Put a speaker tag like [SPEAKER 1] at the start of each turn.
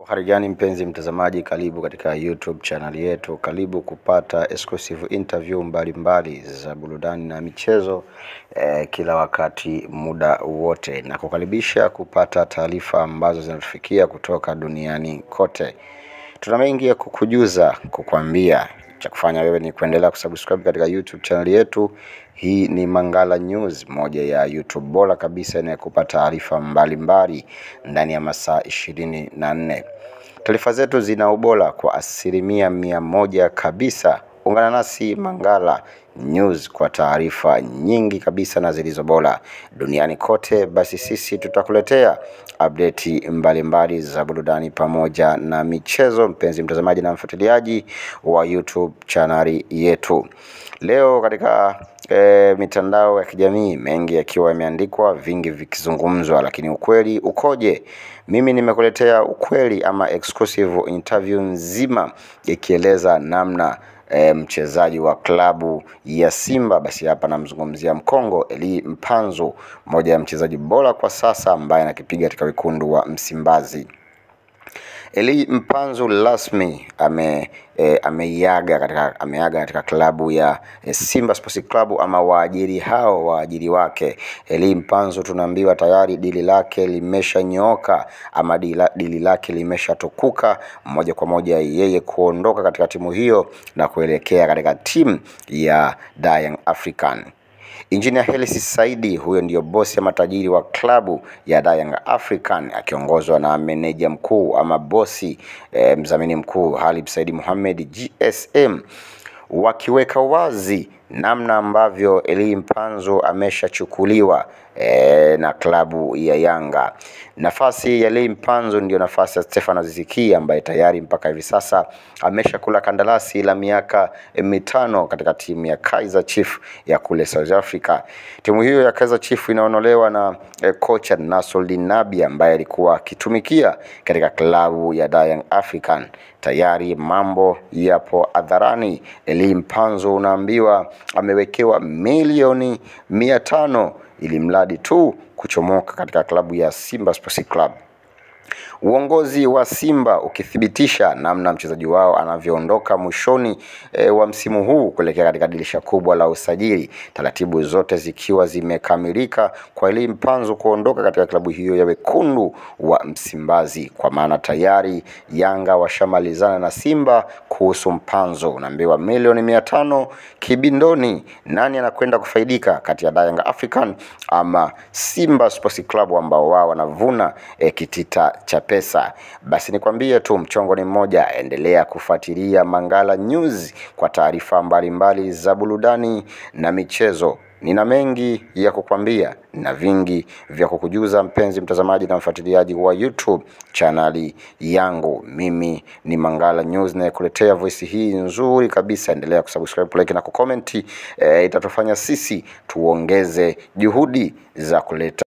[SPEAKER 1] Hali gani mpenzi mtazamaji, karibu katika YouTube channel yetu. Karibu kupata exclusive interview mbalimbali za burudani na michezo kila wakati, muda wote, na kukaribisha kupata taarifa ambazo zinatufikia kutoka duniani kote. Tuna mengi ya kukujuza, kukwambia. Cha kufanya wewe ni kuendelea kusubscribe katika YouTube channel yetu. Hii ni Mangala News, moja ya YouTube bora kabisa inayokupa taarifa mbalimbali ndani ya masaa 24. Taarifa zetu zina ubora kwa 100% kabisa. Ungana nasi Mangala News kwa taarifa nyingi kabisa na zilizo bora duniani kote. Basi sisi tutakuletea update mbalimbali za burudani pamoja na michezo, mpenzi mtazamaji na mfuatiliaji wa YouTube channel yetu. Leo katika mitandao ya kijamii, mengi yakiwa yameandikwa, vingi vikizungumzwa, lakini ukweli ukoje? Mimi nimekuletea ukweli ama exclusive interview nzima ikieleza namna mchezaji wa klabu ya Simba, basi hapa namzungumzia Mkongo Elie Mpanzu, mmoja ya mchezaji bora kwa sasa ambaye anakipiga katika wekundu wa Msimbazi. Elie Mpanzu rasmi ameaga katika klabu ya Simba Sports Club, ama waajiri wake. Elie Mpanzu tunaambiwa tayari dili lake limeshanyooka, ama dili lake limeshatukuka moja kwa moja, yeye kuondoka katika timu hiyo na kuelekea katika timu ya Young African. Engineer Hersi Said, huyo ndio bosi ya matajiri wa klabu ya Young African, akiongozwa na meneja mkuu ama bosi mdhamini mkuu Halib Said Mohamed GSM, wakiweka wazi namna ambavyo Elie Mpanzu ameshachukuliwa na klabu ya Yanga. Nafasi ya Elie Mpanzu ndio nafasi ya Stefano Aziz Ki, ambaye tayari mpaka hivi sasa ameshakula kandarasi la miaka 5 katika timu ya Kaizer Chiefs ya kule South Africa. Timu hiyo ya Kaizer Chiefs inaonolewa na kocha Nasruddin Nabi, ambaye alikuwa akitumikia katika klabu ya Young African. Tayari mambo yapo hadharani. Elie Mpanzu unaambiwa amewekewa milioni 500 ili mradi tu kuchomoka katika klabu ya Simba Sports Club. Uongozi wa Simba ukithibitisha namna mchezaji wao anavyoondoka mwishoni wa msimu huu kuelekea katika dirisha kubwa la usajili, taratibu zote zikiwa zimekamilika kwa Elie Mpanzu kuondoka katika klabu hiyo ya wekundu wa Msimbazi, kwa maana tayari Yanga washamalizana na Simba kuhusu Mpanzu. Unaambiwa milioni 500 kibindoni. Nani anakwenda kufaidika kati ya Young African ama Simba Sports Club, ambao wao wanavuna kitita cha pesa? Basi nikwambie tu, mchongo ni mmoja. Endelea kufuatilia Mangala News kwa taarifa mbalimbali za burudani na michezo. Nina mengi ya kukwambia na vingi vya kukujuza, mpenzi mtazamaji na mfuatiliaji wa YouTube channel yangu. Mimi ni Mangala News na kuletea voice hii nzuri kabisa. Endelea kusubscribe, like na kucomment, itatufanya sisi tuongeze juhudi za kuleta